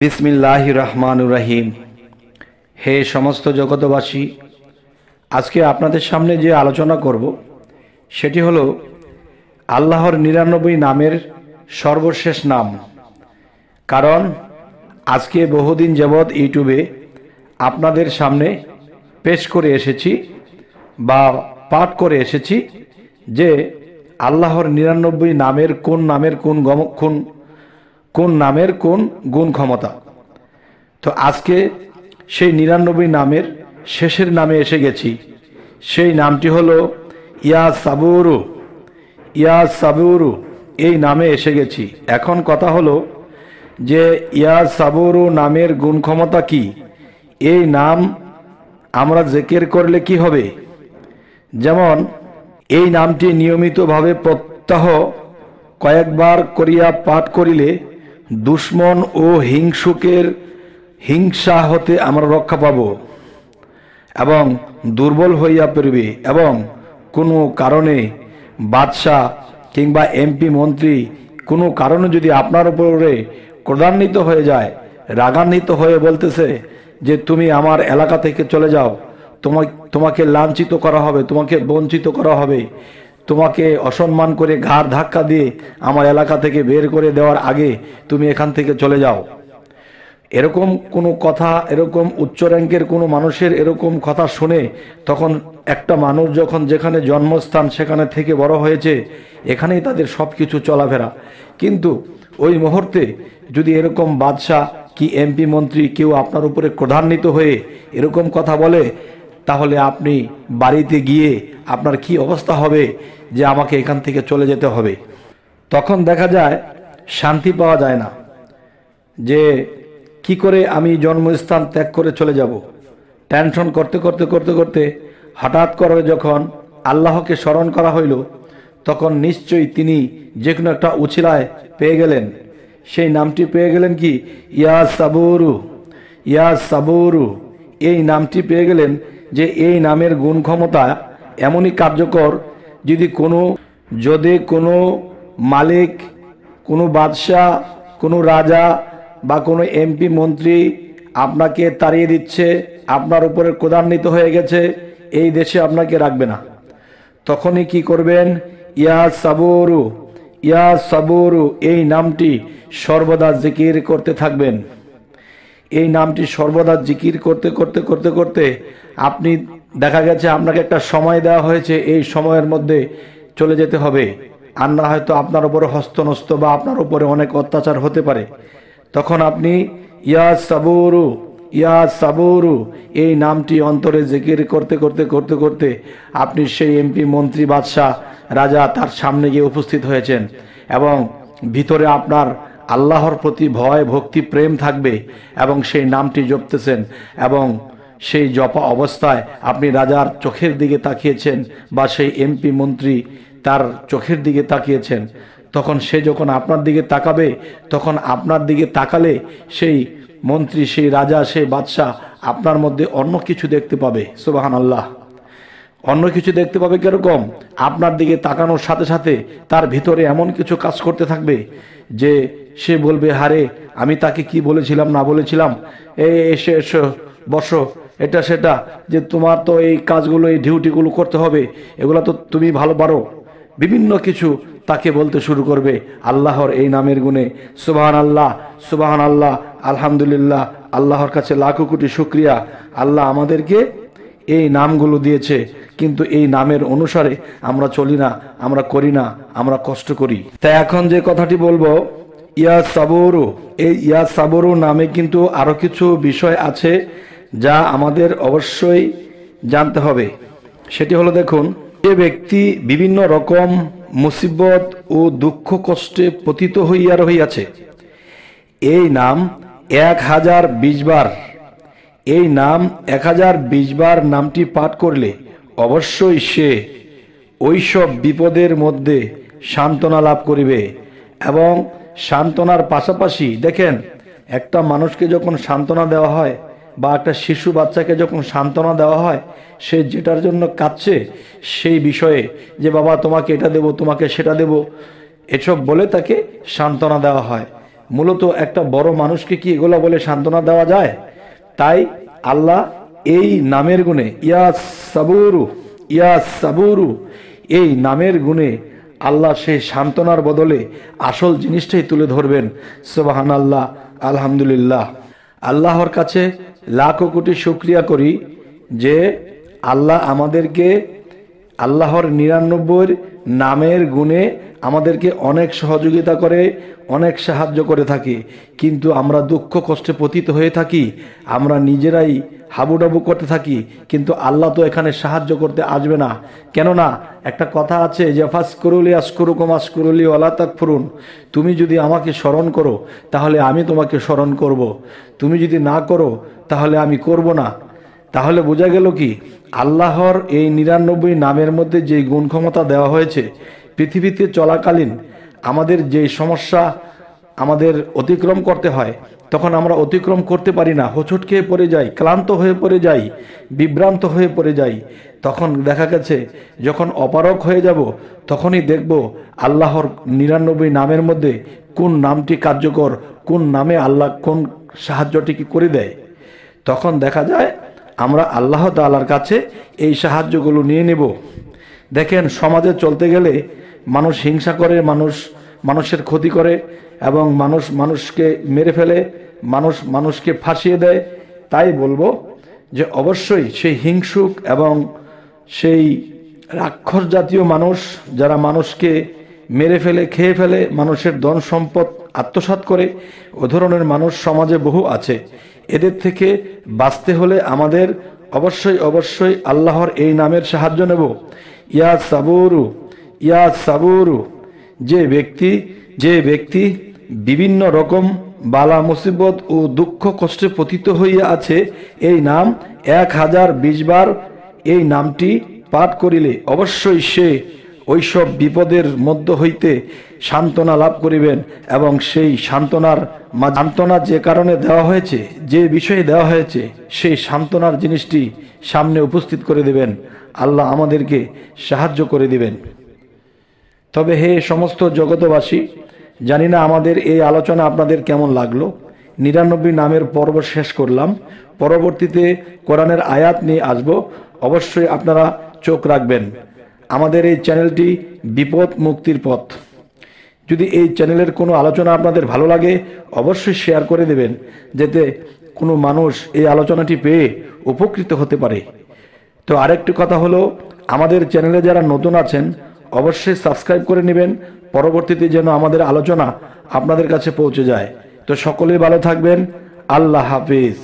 বিসমিল্লাহির রহমানুর রহিম। হে সমস্ত জগতবাসী, আজকে আপনাদের সামনে যে আলোচনা করব সেটি হলো আল্লাহর ৯৯ নামের সর্বশেষ নাম। কারণ আজকে বহুদিন যাবৎ ইউটিউবে আপনাদের সামনে পেশ করে এসেছি বা পাঠ করে এসেছি যে আল্লাহর ৯৯ নামের কোন নামের কোন গুণ ক্ষমতা। তো আজকে সেই ৯৯ নামের শেষের নামে এসে গেছি। সেই নামটি হলো ইয়া সাবুরু। ইয়া সাবুরু এই নামে এসে গেছি। এখন কথা হলো যে ইয়া সাবুরু নামের গুণ ক্ষমতা কি? এই নাম আমরা জিকির করলে কি হবে? যেমন এই নামটি নিয়মিতভাবে প্রত্যহ কয়েকবার করিয়া পাঠ করিলে দুশ্মন ও হিংসুকের হিংসা হতে আমরা রক্ষা পাব এবং দুর্বল হইয়া পড়বে, এবং কোনো কারণে বাদশাহ কিংবা এমপি মন্ত্রী কোনো কারণে যদি আপনার উপরে ক্রোধান্বিত হয়ে যায়, রাগান্বিত হয়ে বলতেছে যে তুমি আমার এলাকা থেকে চলে যাও, তোমাকে লাঞ্ছিত করা হবে, তোমাকে বঞ্চিত করা হবে, তোমাকে অসম্মান করে ঘাড় ধাক্কা দিয়ে আমার এলাকা থেকে বের করে দেওয়ার আগে তুমি এখান থেকে চলে যাও, এরকম কোনো কথা, এরকম উচ্চ র্যাঙ্কের কোনো মানুষের এরকম কথা শুনে তখন একটা মানুষ যখন যেখানে জন্মস্থান সেখানে থেকে বড় হয়েছে, এখানেই তাদের সব কিছু চলাফেরা, কিন্তু ওই মুহূর্তে যদি এরকম বাদশাহ কি এমপি মন্ত্রী কেউ আপনার উপরে ক্রোধান্বিত হয়ে এরকম কথা বলে, তাহলে আপনি বাড়িতে গিয়ে আপনার কি অবস্থা হবে যে আমাকে এখান থেকে চলে যেতে হবে। তখন দেখা যায় শান্তি পাওয়া যায় না যে কি করে আমি জন্মস্থান ত্যাগ করে চলে যাব। টেনশন করতে করতে করতে করতে হঠাৎ করে যখন আল্লাহকে স্মরণ করা হইল, তখন নিশ্চয়ই তিনি যে কোনো একটা উছিলায় পেয়ে গেলেন। সেই নামটি পেয়ে গেলেন কি? ইয়া সাবুরু। ইয়া সাবুরু এই নামটি পেয়ে গেলেন যে এই নামের গুণ ক্ষমতা এমনই কার্যকর, যদি কোনো মালিক, কোনো বাদশাহ, কোনো রাজা বা কোনো এমপি মন্ত্রী আপনাকে তাড়িয়ে দিচ্ছে, আপনার উপরে ক্রোধান্বিত হয়ে গেছে, এই দেশে আপনাকে রাখবে না। তখনই কি করবেন? ইয়া সাবুরু। ইয়া সাবুরু এই নামটি সর্বদা জিকির করতে থাকবেন। এই নামটি সর্বদা জিকির করতে করতে করতে করতে আপনি দেখা গেছে আপনাকে একটা সময় দেওয়া হয়েছে, এই সময়ের মধ্যে চলে যেতে হবে, আর না হয়তো আপনার উপরে হস্তনস্ত বা আপনার উপরে অনেক অত্যাচার হতে পারে। তখন আপনি ইয়া সাবুরু, ইয়া সাবুরু এই নামটি অন্তরে জিকির করতে করতে করতে করতে আপনি সেই এমপি মন্ত্রী বাদশাহ রাজা তার সামনে গিয়ে উপস্থিত হয়েছেন, এবং ভিতরে আপনার আল্লাহর প্রতি ভয় ভক্তি প্রেম থাকবে, এবং সেই নামটি জপতেছেন, এবং সেই জপা অবস্থায় আপনি রাজার চোখের দিকে তাকিয়েছেন বা সেই এমপি মন্ত্রী তার চোখের দিকে তাকিয়েছেন। তখন সে যখন আপনার দিকে তাকাবে, তখন আপনার দিকে তাকালে সেই মন্ত্রী, সেই রাজা, সেই বাদশাহ আপনার মধ্যে অন্য কিছু দেখতে পাবে। সুবহানাল্লাহ। অন্য কিছু দেখতে পাবে কিরকম? আপনার দিকে তাকানোর সাথে সাথে তার ভিতরে এমন কিছু কাজ করতে থাকবে যে সে বলবে, হারে আমি তাকে কি বলেছিলাম না বলেছিলাম, এসে এসো বসো, এটা সেটা, যে তোমার তো এই কাজগুলো, এই ডিউটিগুলো করতে হবে, এগুলো তো তুমি ভালো পারো। বিভিন্ন কিছু তাকে বলতে শুরু করবে আল্লাহর এই নামের গুণে। সুবহান আল্লাহ, সুবহান আল্লাহ, আলহামদুলিল্লাহ, আল্লাহর কাছে লাখো কোটি শুকরিয়া, আল্লাহ আমাদেরকে এই নামগুলো দিয়েছে, কিন্তু এই নামের অনুসারে আমরা চলি না, আমরা করি না, আমরা কষ্ট করি। তাই এখন যে কথাটি বলবো, ইয়া সাবুরু, এই ইয়া সাবুরু নামে কিন্তু আরো কিছু বিষয় আছে যা আমাদের অবশ্যই জানতে হবে। সেটি হলো, দেখুন, যে ব্যক্তি বিভিন্ন রকম মুসিবত ও দুঃখ কষ্টে পতিত হইয়া রহিয়াছে, এই নাম 1020 বার, এই নাম 1020 বার নামটি পাঠ করলে অবশ্যই সে ওইসব বিপদের মধ্যে সান্ত্বনা লাভ করিবে। এবং সান্ত্বনার পাশাপাশি দেখেন, একটা মানুষকে যখন সান্ত্বনা দেওয়া হয় বা একটা শিশু বাচ্চাকে যখন সান্ত্বনা দেওয়া হয়, সে যেটার জন্য কাঁদছে সেই বিষয়ে যে বাবা তোমাকে এটা দেব, তোমাকে সেটা দেব, এসব বলে তাকে সান্ত্বনা দেওয়া হয়। মূলত একটা বড় মানুষকে কি এগুলো বলে সান্ত্বনা দেওয়া যায়? তাই আল্লাহ এই নামের গুণে ইয়া সাবুরু, ইয়া সাবুরু, এই নামের গুণে আল্লাহ সেই সান্ত্বনার বদলে আসল জিনিসটাই তুলে ধরবেন। সুবহানাল্লাহ, আলহামদুলিল্লাহ। আল্লাহর কাছে লাখো কোটি শুকরিয়া করি যে আল্লাহ আমাদেরকে আল্লাহর ৯৯ নামের গুণে আমাদেরকে অনেক সহযোগিতা করে, অনেক সাহায্য করে থাকে। কিন্তু আমরা দুঃখ কষ্টে পতিত হয়ে থাকি, আমরা নিজেরাই হাবুডাবু করতে থাকি, কিন্তু আল্লাহ তো এখানে সাহায্য করতে আসবে না। কেননা একটা কথা আছে যে ফাসকুরুলি আশকুরুকুম আশকুরুলি ওয়ালা তাকফুরুন, তুমি যদি আমাকে স্মরণ করো তাহলে আমি তোমাকে স্মরণ করব, তুমি যদি না করো তাহলে আমি করব না। তাহলে বোঝা গেল কি আল্লাহর এই ৯৯ নামের মধ্যে যে গুণ ক্ষমতা দেওয়া হয়েছে, পৃথিবীতে চলাকালীন আমাদের যে সমস্যা আমাদের অতিক্রম করতে হয় তখন আমরা অতিক্রম করতে পারি না, হোঁচট খেয়ে পড়ে যাই, ক্লান্ত হয়ে পড়ে যাই, বিভ্রান্ত হয়ে পড়ে যাই। তখন দেখা গেছে যখন অপারগ হয়ে যাব তখনই দেখব আল্লাহর ৯৯ নামের মধ্যে কোন নামটি কার্যকর, কোন নামে আল্লাহ কোন সাহায্যটি কি করে দেয়। তখন দেখা যায় আমরা আল্লাহ তাআলার কাছে এই সাহায্যগুলো নিয়ে নেব। দেখেন সমাজে চলতে গেলে মানুষ হিংসা করে, মানুষের ক্ষতি করে এবং মানুষকে মেরে ফেলে, মানুষকে ফাঁসিয়ে দেয়। তাই বলবো যে অবশ্যই সেই হিংসুক এবং সেই রাক্ষস জাতীয় মানুষ যারা মানুষকে মেরে ফেলে, খেয়ে ফেলে, মানুষের ধন সম্পদ আত্মসাৎ করে, ও ধরনের মানুষ সমাজে বহু আছে। এদের থেকে বাঁচতে হলে আমাদের অবশ্যই আল্লাহর এই নামের সাহায্য নেব। ইয়া সাবুরু, ইয়া সাবুরু, যে ব্যক্তি বিভিন্ন রকম বালা মুসিবত ও দুঃখ কষ্টে পতিত হইয়া আছে, এই নাম ১০২০ বার এই নামটি পাঠ করিলে অবশ্যই সে ওইসব বিপদের মধ্য হইতে সান্ত্বনা লাভ করিবেন এবং সেই সান্ত্বনা যে কারণে দেওয়া হয়েছে, যে বিষয়ে দেওয়া হয়েছে, সেই সান্ত্বনার জিনিসটি সামনে উপস্থিত করে দেবেন। আল্লাহ আমাদেরকে সাহায্য করে দিবেন। তবে হে সমস্ত জগতবাসী, জানি না আমাদের এই আলোচনা আপনাদের কেমন লাগলো। ৯৯ নামের পর্ব শেষ করলাম, পরবর্তীতে কোরআনের আয়াত নিয়ে আসব। অবশ্যই আপনারা চোখ রাখবেন। আমাদের এই চ্যানেলটি বিপদ মুক্তির পথ। যদি এই চ্যানেলের কোনো আলোচনা আপনাদের ভালো লাগে অবশ্যই শেয়ার করে দেবেন, যাতে কোনো মানুষ এই আলোচনাটি পেয়ে উপকৃত হতে পারে। তো আরেকটি কথা হলো, আমাদের চ্যানেলে যারা নতুন আছেন অবশ্যই সাবস্ক্রাইব করে নেবেন, পরবর্তীতে যেন আমাদের আলোচনা আপনাদের কাছে পৌঁছে যায়। তো সকলেই ভালো থাকবেন। আল্লাহ হাফিজ।